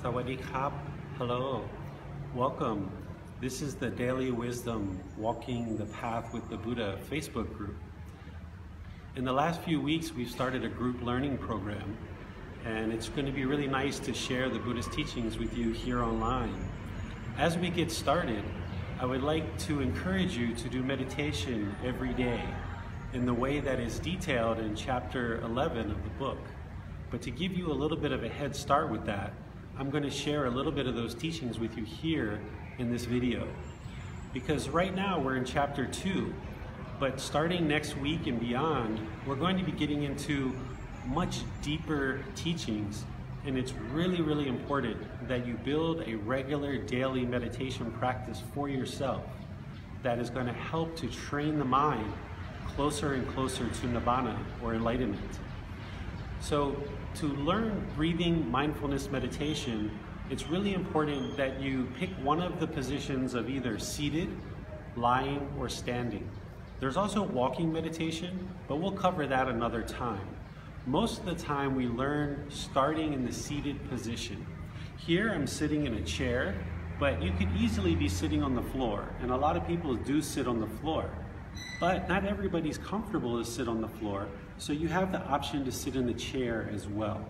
Sawadee Krap. Hello. Welcome. This is the Daily Wisdom Walking the Path with the Buddha Facebook group. In the last few weeks, we've started a group learning program, and it's going to be really nice to share the Buddhist teachings with you here online. As we get started, I would like to encourage you to do meditation every day in the way that is detailed in chapter 11 of the book. But to give you a little bit of a head start with that, I'm going to share a little bit of those teachings with you here in this video. Because right now we're in chapter 2, but starting next week and beyond, we're going to be getting into much deeper teachings, and it's really, really important that you build a regular daily meditation practice for yourself that is going to help to train the mind closer and closer to Nibbana or enlightenment. So to learn breathing mindfulness meditation, it's really important that you pick one of the positions of either seated, lying, or standing. There's also walking meditation, but we'll cover that another time. Most of the time we learn starting in the seated position. Here I'm sitting in a chair, but you could easily be sitting on the floor, and a lot of people do sit on the floor. But not everybody's comfortable to sit on the floor, so you have the option to sit in the chair as well.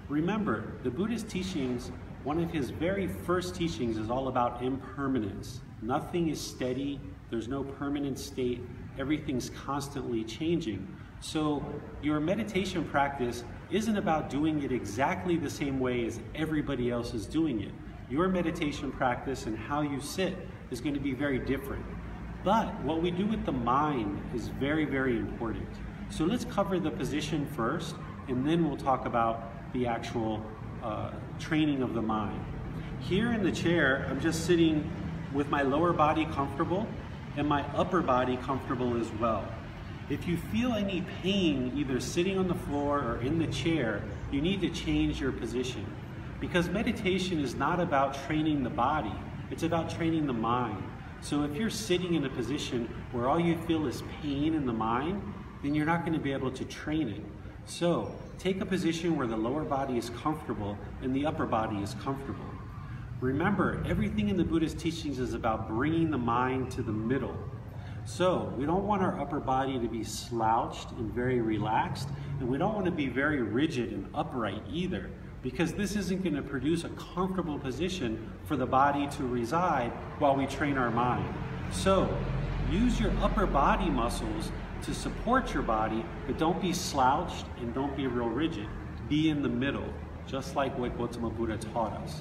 Remember, the Buddhist teachings, one of his very first teachings is all about impermanence. Nothing is steady, there's no permanent state, everything's constantly changing. So your meditation practice isn't about doing it exactly the same way as everybody else is doing it. Your meditation practice and how you sit is going to be very different. But what we do with the mind is very, very important. So let's cover the position first, and then we'll talk about the actual training of the mind. Here in the chair, I'm just sitting with my lower body comfortable and my upper body comfortable as well. If you feel any pain either sitting on the floor or in the chair, you need to change your position. Because meditation is not about training the body, it's about training the mind. So if you're sitting in a position where all you feel is pain in the mind, then you're not going to be able to train it. So take a position where the lower body is comfortable and the upper body is comfortable. Remember, everything in the Buddhist teachings is about bringing the mind to the middle. So we don't want our upper body to be slouched and very relaxed, and we don't want to be very rigid and upright either, because this isn't going to produce a comfortable position for the body to reside while we train our mind. So use your upper body muscles to support your body, but don't be slouched and don't be real rigid. Be in the middle, just like what Gotama Buddha taught us.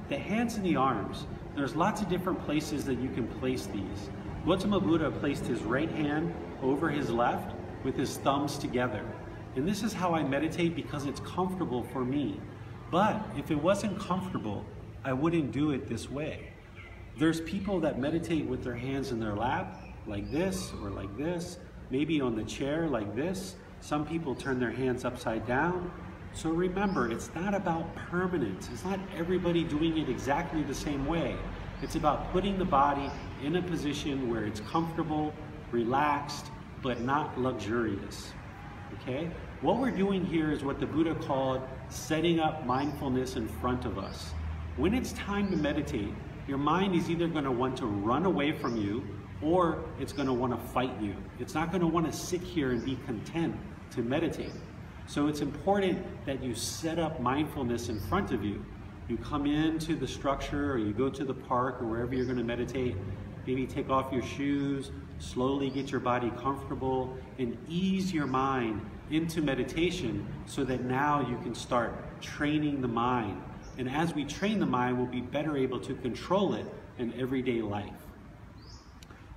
The hands and the arms, there's lots of different places that you can place these. Gotama Buddha placed his right hand over his left with his thumbs together. And this is how I meditate because it's comfortable for me. But if it wasn't comfortable, I wouldn't do it this way. There's people that meditate with their hands in their lap, like this or like this, maybe on the chair like this. Some people turn their hands upside down. So remember, it's not about permanence. It's not everybody doing it exactly the same way. It's about putting the body in a position where it's comfortable, relaxed, but not luxurious. Okay? What we're doing here is what the Buddha called setting up mindfulness in front of us. When it's time to meditate, your mind is either going to want to run away from you or it's going to want to fight you. It's not going to want to sit here and be content to meditate. So it's important that you set up mindfulness in front of you. You come into the structure or you go to the park or wherever you're going to meditate, maybe take off your shoes, slowly get your body comfortable, and ease your mind into meditation so that now you can start training the mind. And as we train the mind, we'll be better able to control it in everyday life.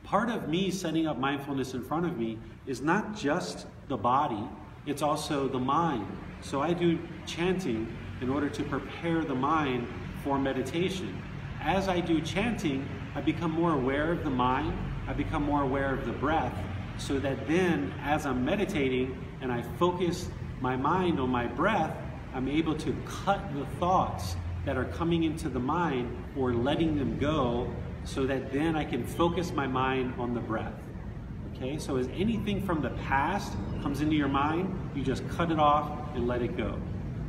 Part of me setting up mindfulness in front of me is not just the body, it's also the mind. So I do chanting in order to prepare the mind for meditation. As I do chanting, I become more aware of the mind, I become more aware of the breath, so that then as I'm meditating and I focus my mind on my breath, I'm able to cut the thoughts that are coming into the mind or letting them go, so that then I can focus my mind on the breath. Okay, so as anything from the past comes into your mind, you just cut it off and let it go.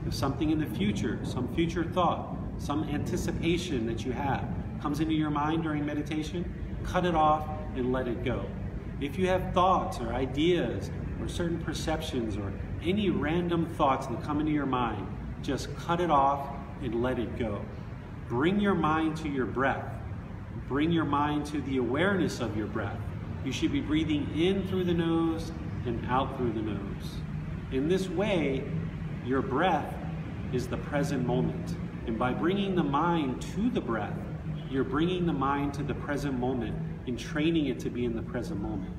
If something in the future, some future thought, some anticipation that you have comes into your mind during meditation, cut it off and let it go. If you have thoughts or ideas or certain perceptions or any random thoughts that come into your mind, just cut it off and let it go. Bring your mind to your breath. Bring your mind to the awareness of your breath. You should be breathing in through the nose and out through the nose. In this way, your breath is the present moment. And by bringing the mind to the breath, you're bringing the mind to the present moment and training it to be in the present moment.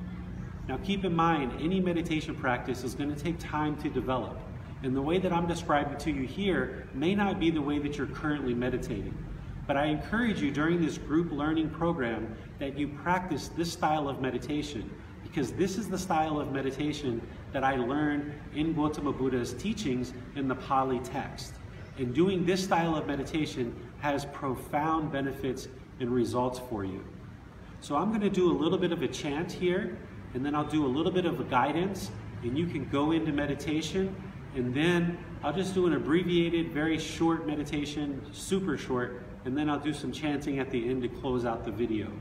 Now keep in mind, any meditation practice is going to take time to develop. And the way that I'm describing to you here may not be the way that you're currently meditating. But I encourage you during this group learning program that you practice this style of meditation, because this is the style of meditation that I learned in Gotama Buddha's teachings in the Pali text. And doing this style of meditation has profound benefits and results for you. So I'm going to do a little bit of a chant here, and then I'll do a little bit of a guidance, and you can go into meditation, and then I'll just do an abbreviated, very short meditation, super short, and then I'll do some chanting at the end to close out the video.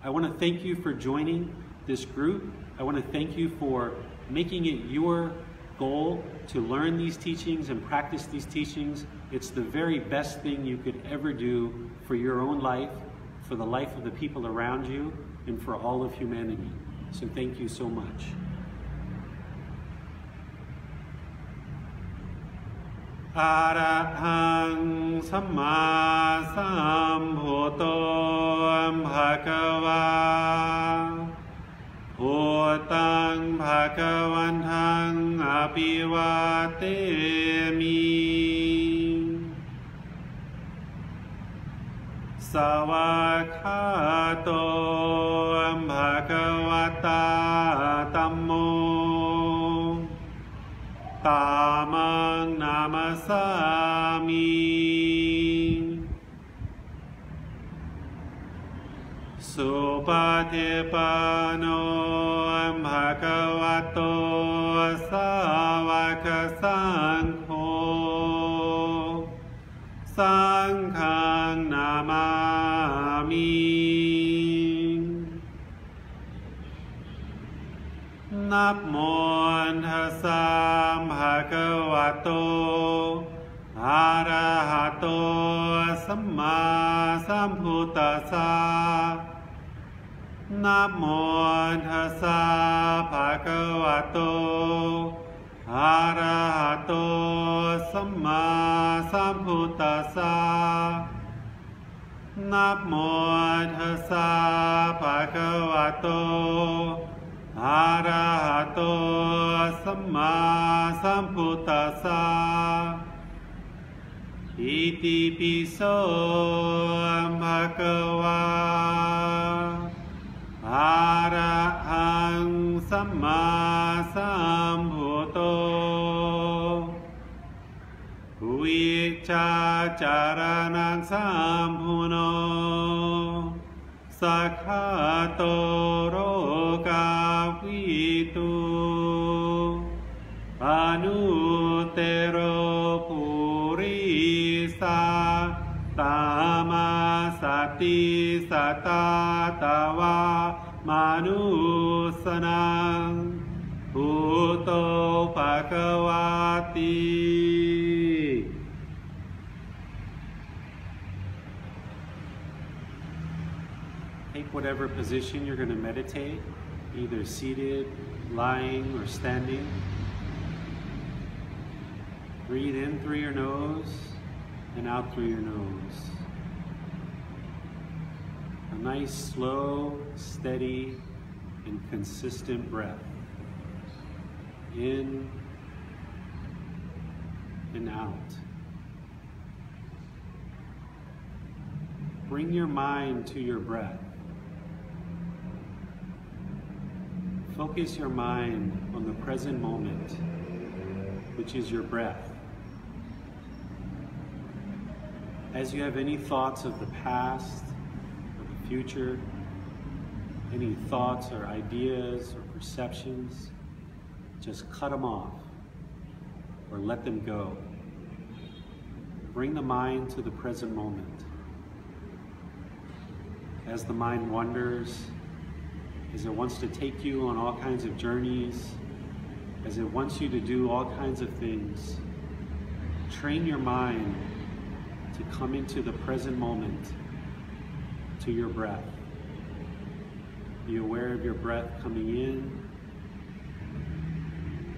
I want to thank you for joining this group. I want to thank you for making it your goal to learn these teachings and practice these teachings. It's the very best thing you could ever do for your own life, for the life of the people around you, and for all of humanity. So thank you so much. Arahang Samma Sambuddho Bhagava Bhutang Bhagavantang Abhivatemi Savakhato Bhagavata Tammo Tamang Namasami Supatipano Bhagavato Savaka Sangho Sanghang Namami Namo Tassa Bhagavato Arahato Samma Sambuddhassa Namo Tassa Bhagavato Arahato Samma Sambuddhassa Namo Tassa Bhagavato Arahato Samma Sambuddhassa Iti piso Bhagava Arahang Samma Sambuddho Vichacharanang Sampuno Sakhato Roga Vitu Anutero Purisa Tamasati Satatawa Manusanang Bhuto Bhagavati. Take whatever position you're going to meditate, either seated, lying, or standing. Breathe in through your nose and out through your nose. A nice, slow, steady, and consistent breath. In and out. Bring your mind to your breath. Focus your mind on the present moment, which is your breath. As you have any thoughts of the past or the future, any thoughts or ideas or perceptions, just cut them off or let them go. bring the mind to the present moment. As the mind wanders, as it wants to take you on all kinds of journeys, as it wants you to do all kinds of things, train your mind to come into the present moment, to your breath. Be aware of your breath coming in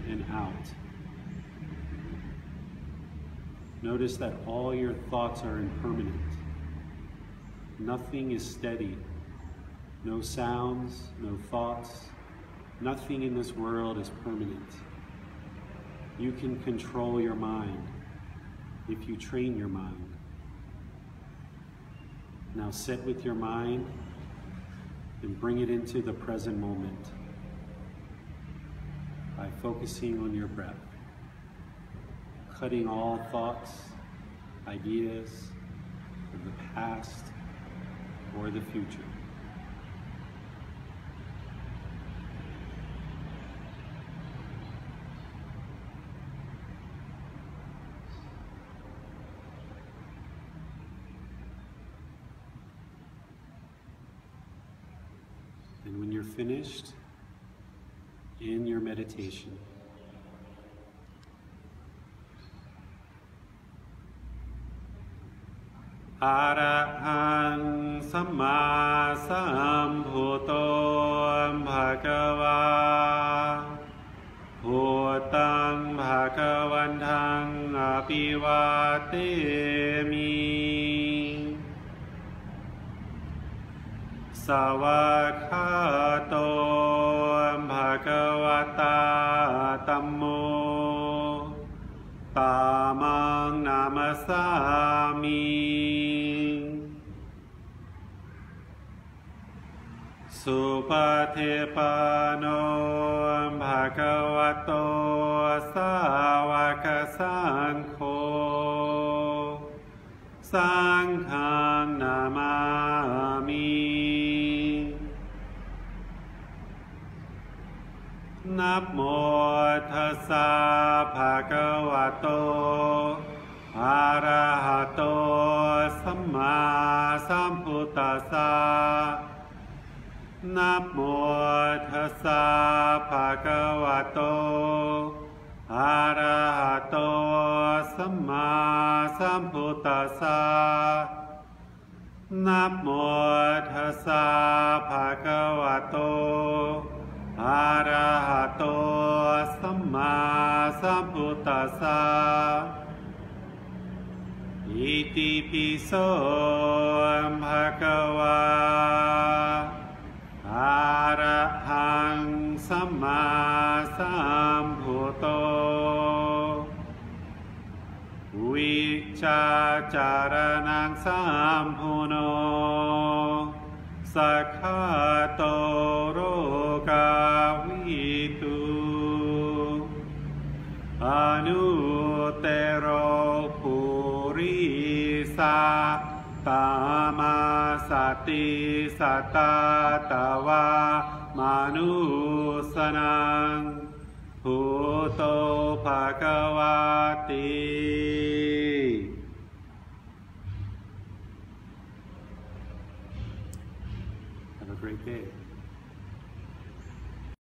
and out. Notice that all your thoughts are impermanent. Nothing is steady. No sounds, no thoughts. Nothing in this world is permanent. You can control your mind if you train your mind. Now sit with your mind and bring it into the present moment by focusing on your breath, cutting all thoughts, ideas of the past or the future. And when you're finished in your meditation, Arahang Samma Sambuddho Bhagava Bhutang Bhagavantang Apivatemi Savakhato Bhagavata Tammo Tamang Namasami Supatipano Bhagavato Savakasangho Sanghang Namami Namo Tassa Bhagavato Arahato Samma Sambuddhassa Namo Tassa Bhagavato Arahato Samma Sambuddhassa Namo Tassa Bhagavato Arahato Samma Sambuddhassa Iti piso Bhagava Arahang Samma Sambuddho Vichacharanang Sampuno Sakhato Rogavitu Anutero Purisa Tamasati Satatawa Manusanang Bhuto Bhagavati. Have a great day.